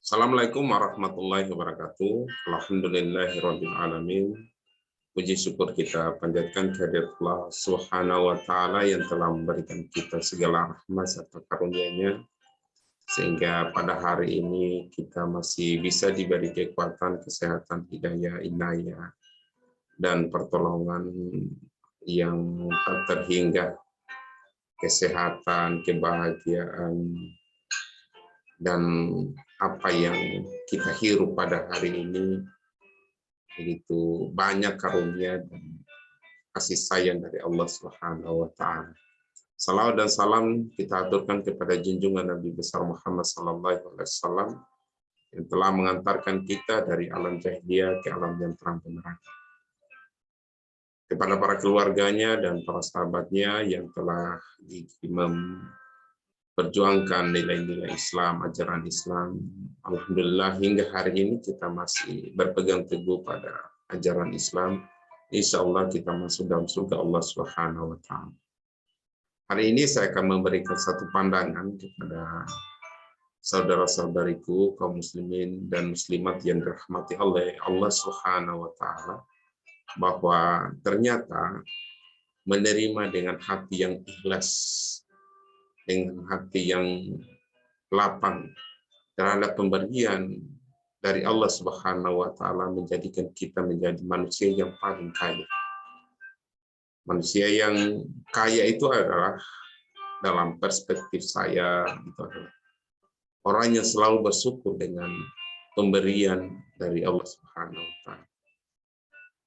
Assalamualaikum warahmatullahi wabarakatuh. Alhamdulillahirabbil alamin. Puji syukur kita panjatkan kehadirat Allah Subhanahu wa taala yang telah memberikan kita segala rahmat serta karunia-Nya sehingga pada hari ini kita masih bisa diberi kekuatan, kesehatan, hidayah, inayah dan pertolongan yang tak terhingga, kesehatan, kebahagiaan, dan apa yang kita hirup pada hari ini begitu banyak karunia dan kasih sayang dari Allah Subhanahu wa taala. Salawat dan salam kita aturkan kepada junjungan Nabi besar Muhammad sallallahu alaihi wasallam yang telah mengantarkan kita dari alam jahiliyah ke alam yang terang benderang. Kepada para keluarganya dan para sahabatnya yang telah perjuangkan nilai-nilai Islam, ajaran Islam. Alhamdulillah hingga hari ini kita masih berpegang teguh pada ajaran Islam. Insya Allah kita masuk dalam surga Allah Subhanahu wa taala. Hari ini saya akan memberikan satu pandangan kepada saudara-saudariku kaum muslimin dan muslimat yang dirahmati oleh Allah Subhanahu wa taala, bahwa ternyata menerima dengan hati yang ikhlas, dengan hati yang lapang terhadap pemberian dari Allah Subhanahu wa taala menjadikan kita menjadi manusia yang paling kaya. Manusia yang kaya itu adalah, dalam perspektif saya, itu adalah orang yang selalu bersyukur dengan pemberian dari Allah Subhanahu wa taala.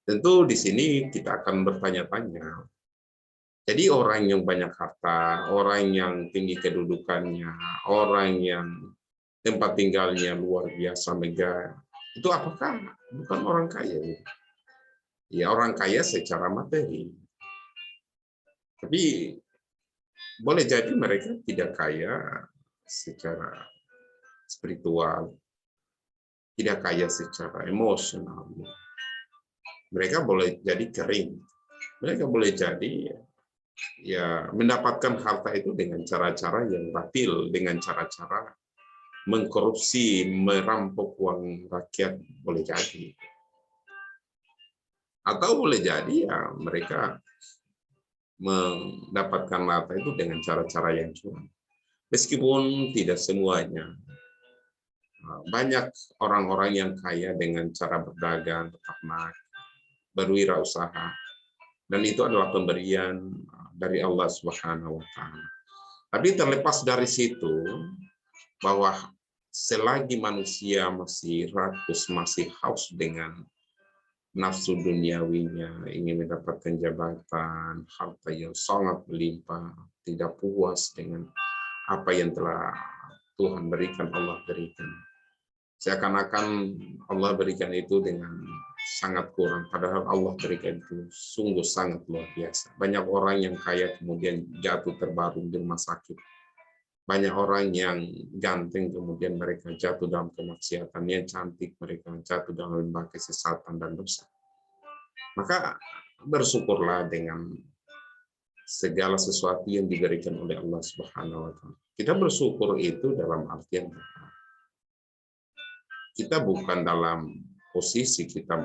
Tentu di sini kita akan bertanya-tanya, jadi orang yang banyak harta, orang yang tinggi kedudukannya, orang yang tempat tinggalnya luar biasa megah, itu apakah bukan orang kaya? Ya, orang kaya secara materi. Tapi boleh jadi mereka tidak kaya secara spiritual, tidak kaya secara emosional. Mereka boleh jadi kering. Mereka boleh jadi ya mendapatkan harta itu dengan cara-cara yang batil, dengan cara-cara mengkorupsi, merampok uang rakyat, boleh jadi. Atau boleh jadi ya mereka mendapatkan harta itu dengan cara-cara yang curang. Meskipun tidak semuanya. Banyak orang-orang yang kaya dengan cara berdagang, beternak, berwirausaha. Dan itu adalah pemberian dari Allah Subhanahu wa taala. Tapi terlepas dari situ, bahwa selagi manusia masih rakus, masih haus dengan nafsu duniawinya, ingin mendapatkan jabatan, harta yang sangat melimpah, tidak puas dengan apa yang telah Tuhan berikan, Allah berikan. Seakan-akan Allah berikan itu dengan sangat kurang, padahal Allah berikan itu sungguh sangat luar biasa. Banyak orang yang kaya kemudian jatuh terbaring di rumah sakit. Banyak orang yang ganteng kemudian mereka jatuh dalam kemaksiatan, yang cantik mereka jatuh dalam lembah kesesatan dan dosa. Maka bersyukurlah dengan segala sesuatu yang diberikan oleh Allah Subhanahu wa taala. Kita bersyukur itu dalam artian kita bukan dalam posisi kita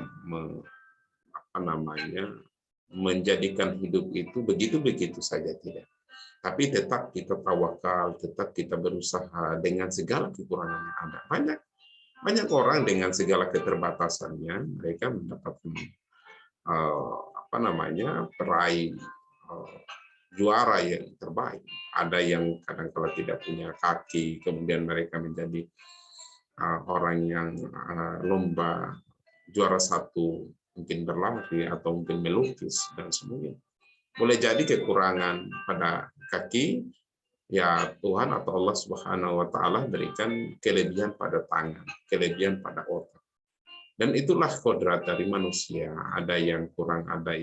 menjadikan hidup itu begitu-begitu saja, tidak. Tapi tetap kita tawakal, tetap kita berusaha dengan segala kekurangan yang ada. Banyak orang dengan segala keterbatasannya mereka mendapatkan peraih juara yang terbaik. Ada yang kadang-kala tidak punya kaki, kemudian mereka menjadi orang yang lomba juara satu, mungkin berlari atau mungkin melukis dan sebagainya. Boleh jadi kekurangan pada kaki, ya Tuhan atau Allah Subhanahu wa taala berikan kelebihan pada tangan, kelebihan pada otak. Dan itulah kodrat dari manusia, ada yang kurang, ada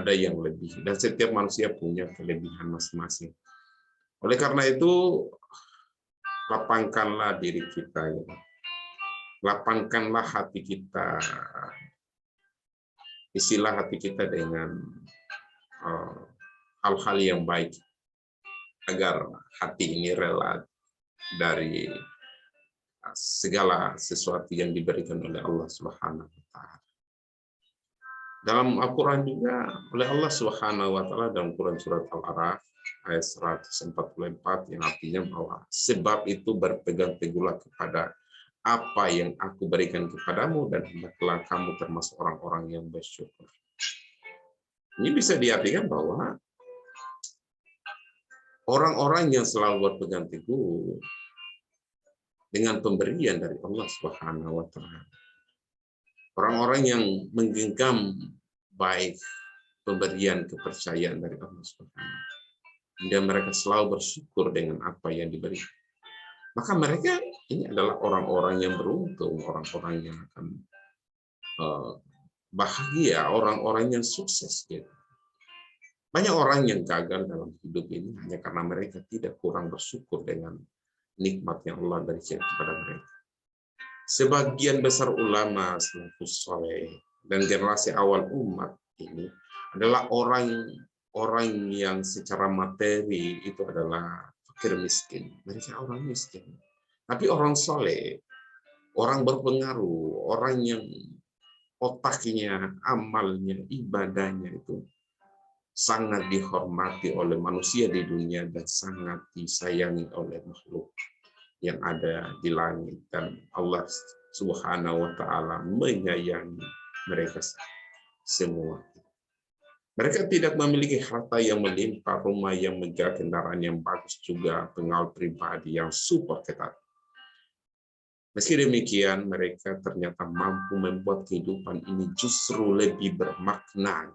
yang lebih, dan setiap manusia punya kelebihan masing-masing. Oleh karena itu, lapangkanlah diri kita, ya. Lapangkanlah hati kita, isilah hati kita dengan hal-hal yang baik, agar hati ini rela dari segala sesuatu yang diberikan oleh Allah Subhanahu wa taala. Dalam Al-Qur'an juga oleh Allah Subhanahu wa taala dalam Quran surat Al-A'raf ayat 144 yang artinya bahwa sebab itu berpegang teguhlah kepada apa yang aku berikan kepadamu dan hendaklah kamu termasuk orang-orang yang bersyukur. Ini bisa diartikan bahwa orang-orang yang selalu berpegang teguh dengan pemberian dari Allah Subhanahu wa taala. Orang-orang yang menggenggam baik pemberian kepercayaan dari Allah Subhanahu. Dan mereka selalu bersyukur dengan apa yang diberi. Maka mereka ini adalah orang-orang yang beruntung, orang-orang yang akan bahagia, orang-orang yang sukses. Gitu. Banyak orang yang gagal dalam hidup ini hanya karena mereka tidak kurang bersyukur dengan nikmat yang Allah berikan kepada mereka. Sebagian besar ulama salafus saleh dan generasi awal umat ini adalah orang yang secara materi itu adalah fakir miskin. Mereka orang miskin. Tapi orang soleh, orang berpengaruh, orang yang otaknya, amalnya, ibadahnya itu sangat dihormati oleh manusia di dunia dan sangat disayangi oleh makhluk yang ada di langit, dan Allah Subhanahu wa taala menyayangi mereka semua. Mereka tidak memiliki harta yang melimpah, rumah yang megah, kendaraan yang bagus, juga pengawal pribadi yang super ketat. Meski demikian, mereka ternyata mampu membuat kehidupan ini justru lebih bermakna,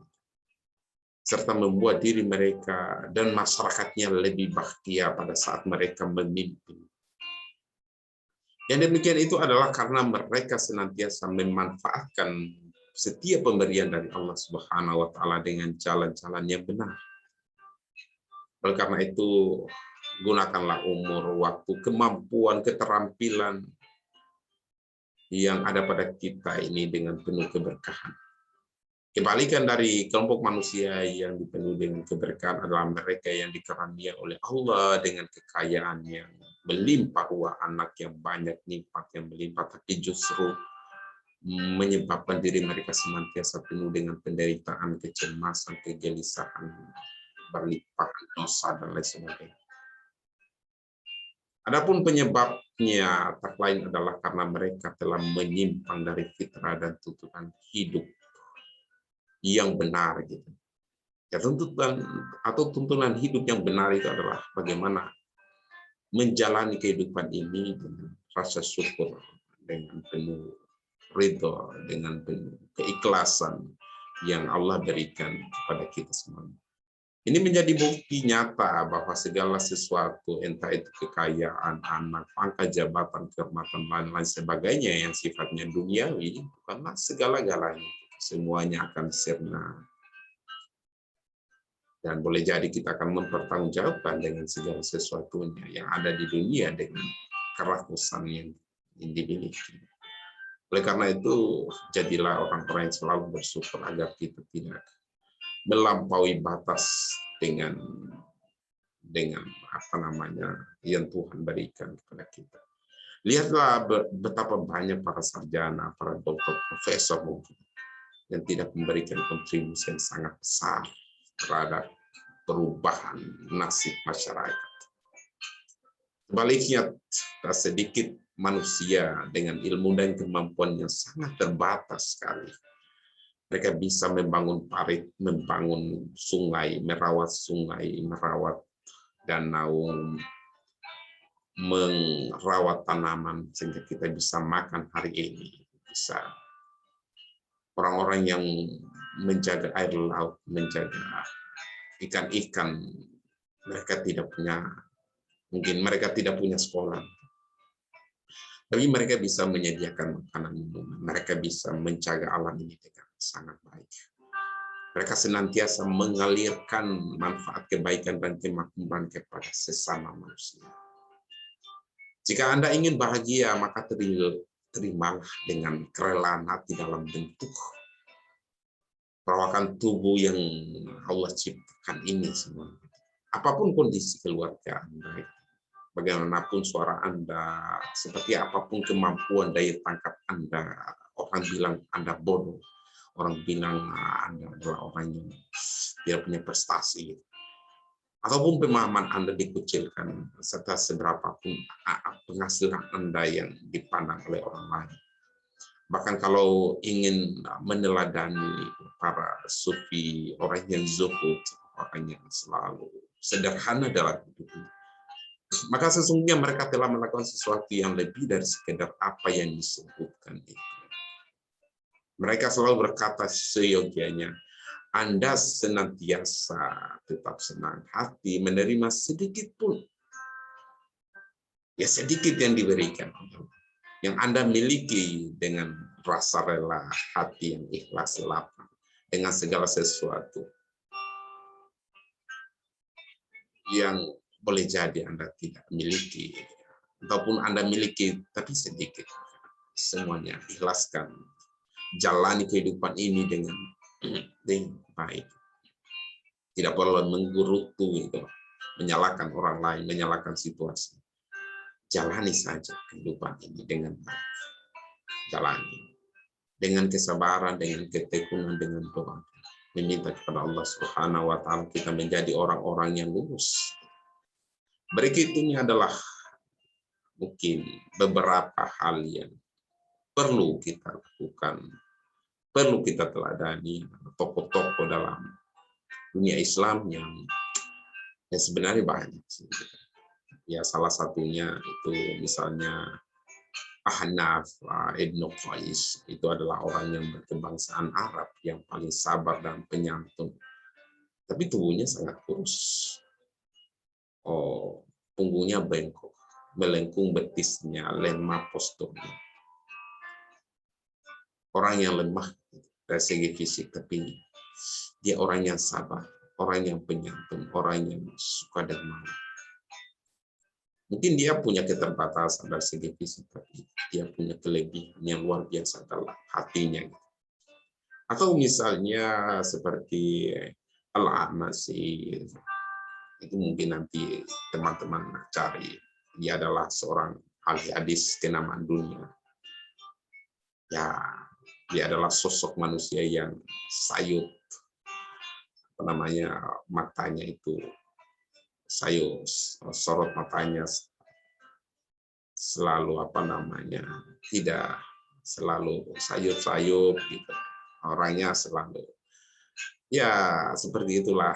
serta membuat diri mereka dan masyarakatnya lebih bahagia pada saat mereka memimpin. Yang demikian itu adalah karena mereka senantiasa memanfaatkan setiap pemberian dari Allah Subhanahu wa taala dengan jalan-jalan yang benar. Oleh karena itu, gunakanlah umur, waktu, kemampuan, keterampilan yang ada pada kita ini dengan penuh keberkahan. Kebalikan dari kelompok manusia yang dipenuhi dengan keberkahan adalah mereka yang dikaruniai oleh Allah dengan kekayaan yang melimpah ruah, anak yang banyak, nikmat yang melimpah, tapi justru menyebabkan diri mereka senantiasa penuh dengan penderitaan, kecemasan, kegelisahan, berlimpah dosa, dan lain sebagainya. Adapun penyebabnya tak lain adalah karena mereka telah menyimpang dari fitrah dan tuntunan hidup yang benar, gitu. Ya, tuntunan hidup yang benar itu adalah bagaimana menjalani kehidupan ini dengan rasa syukur, dengan penuh ridho, dengan penuh keikhlasan yang Allah berikan kepada kita semua. Ini menjadi bukti nyata bahwa segala sesuatu, entah itu kekayaan, anak, pangkat jabatan, kehormatan, lain-lain sebagainya yang sifatnya duniawi, bukanlah segala-galanya. Semuanya akan sirna. Dan boleh jadi kita akan mempertanggungjawabkan dengan segala sesuatunya yang ada di dunia dengan kerakusan yang dimiliki. Oleh karena itu, jadilah orang-orang yang selalu bersyukur agar kita tidak melampaui batas dengan apa namanya yang Tuhan berikan kepada kita. Lihatlah betapa banyak para sarjana, para dokter, profesor mungkin yang tidak memberikan kontribusi yang sangat besar terhadap perubahan nasib masyarakat. Sebaliknya, tak sedikit manusia dengan ilmu dan kemampuan yang sangat terbatas sekali. Mereka bisa membangun parit, membangun sungai, merawat danau, merawat tanaman sehingga kita bisa makan hari ini. Bisa orang-orang yang menjaga air laut, menjaga ikan-ikan, mereka tidak punya sekolah, tapi mereka bisa menyediakan makanan minum, mereka bisa menjaga alam ini dengan sangat baik. Mereka senantiasa mengalirkan manfaat kebaikan dan kemakmuran kepada sesama manusia. Jika Anda ingin bahagia, maka terimalah dengan kerelaan hati dalam bentuk perawakan tubuh yang Allah ciptakan ini semua. Apapun kondisi keluarga Anda, bagaimanapun suara Anda, seperti apapun kemampuan daya tangkap Anda, orang bilang Anda bodoh, orang bilang Anda adalah orang yang tidak punya prestasi, ataupun pemahaman Anda dikucilkan, serta seberapapun penghasilan Anda yang dipandang oleh orang lain. Bahkan kalau ingin meneladani para sufi, orang yang zuhud, orang yang selalu sederhana dalam hidupnya, maka sesungguhnya mereka telah melakukan sesuatu yang lebih dari sekedar apa yang disebutkan itu. Mereka selalu berkata seyogianya, Anda senantiasa tetap senang hati menerima sedikit pun. Ya sedikit yang diberikan. Yang Anda miliki dengan rasa rela, hati yang ikhlas, lapang, dengan segala sesuatu yang boleh jadi Anda tidak miliki, ataupun Anda miliki tapi sedikit. Semuanya ikhlaskan, jalani kehidupan ini dengan baik. Tidak perlu menggerutu, menyalahkan orang lain, menyalahkan situasi. Jalani saja kehidupan ini dengan baik. Jalani dengan kesabaran, dengan ketekunan, dengan doa. Meminta kepada Allah Subhanahu wa taala kita menjadi orang-orang yang lurus. Berikutnya adalah mungkin beberapa hal yang perlu kita lakukan, perlu kita teladani tokoh-tokoh dalam dunia Islam yang sebenarnya banyak. Ya salah satunya itu misalnya Ahnaf Ibnu Qais, itu adalah orang yang berkebangsaan Arab yang paling sabar dan penyantun. Tapi tubuhnya sangat kurus. Oh, punggungnya bengkok, melengkung betisnya, lemah posturnya. Orang yang lemah dari segi fisik, tapi dia orang yang sabar, orang yang penyantun, orang yang suka dermawan. Mungkin dia punya keterbatasan dari segi fisik, tapi dia punya kelebihan yang luar biasa dalam hatinya. Atau misalnya seperti Al-A'mashi, itu mungkin nanti teman-teman cari. Dia adalah seorang ahli hadis kenamaan dunia. Ya, dia adalah sosok manusia yang sayup, matanya itu sayup, sorot matanya selalu tidak selalu sayup-sayup gitu. Orangnya selalu ya seperti itulah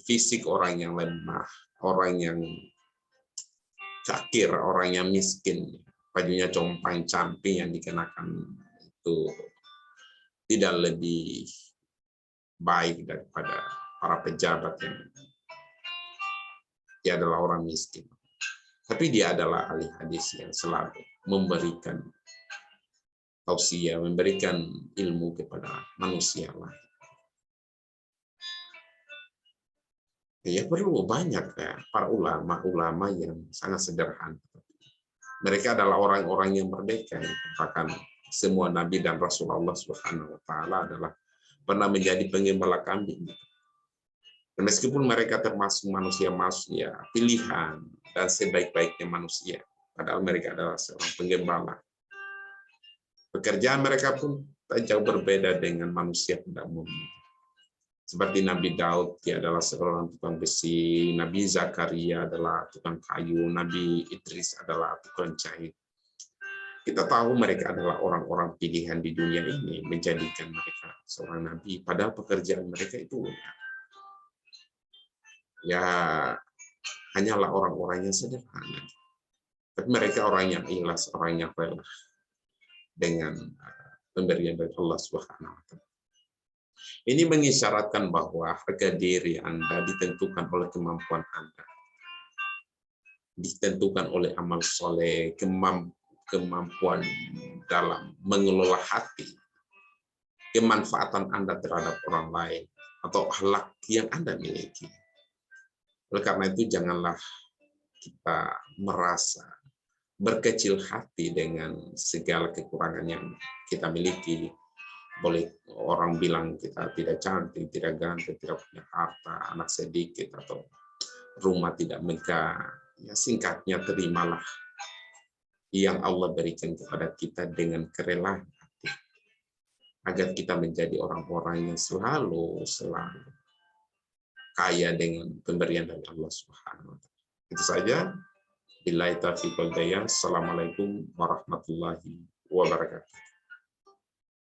fisik orang yang lemah, orang yang cakir, orang yang miskin, bajunya compang-camping yang dikenakan itu tidak lebih baik daripada para pejabat yang dia adalah orang miskin. Tapi dia adalah ahli hadis yang selalu memberikan tausiah, memberikan ilmu kepada manusia lain. Ya perlu banyak para ulama-ulama yang sangat sederhana. Mereka adalah orang-orang yang merdeka, yang katakan semua nabi dan Rasulullah Subhanahu wa taala adalah pernah menjadi penggembala kambing. Dan meskipun mereka termasuk manusia-manusia pilihan dan sebaik-baiknya manusia, padahal mereka adalah seorang penggembala. Pekerjaan mereka pun tak jauh berbeda dengan manusia pada umumnya. Seperti Nabi Daud, dia adalah seorang tukang besi, Nabi Zakaria adalah tukang kayu, Nabi Idris adalah tukang jahit. Kita tahu mereka adalah orang-orang pilihan di dunia ini, menjadikan mereka seorang nabi, padahal pekerjaan mereka itu ya hanyalah orang-orang yang sederhana. Tapi mereka orang yang ikhlas, orang yang rela dengan pemberian dari Allah Subhanahu wa taala. Ini mengisyaratkan bahwa harga diri Anda ditentukan oleh kemampuan Anda. Ditentukan oleh amal soleh, kemampuan dalam mengelola hati, kemanfaatan Anda terhadap orang lain, atau akhlak yang Anda miliki. Oleh karena itu, janganlah kita merasa berkecil hati dengan segala kekurangan yang kita miliki. Boleh orang bilang kita tidak cantik, tidak ganteng, tidak punya harta, anak sedikit, atau rumah tidak megah. Ya, singkatnya terimalah yang Allah berikan kepada kita dengan kerelaan hati, agar kita menjadi orang-orang yang selalu kaya dengan pemberian dari Allah Subhanahu wa taala. Itu saja. Billahi taufiq wal hidayah. Assalamualaikum warahmatullahi wabarakatuh.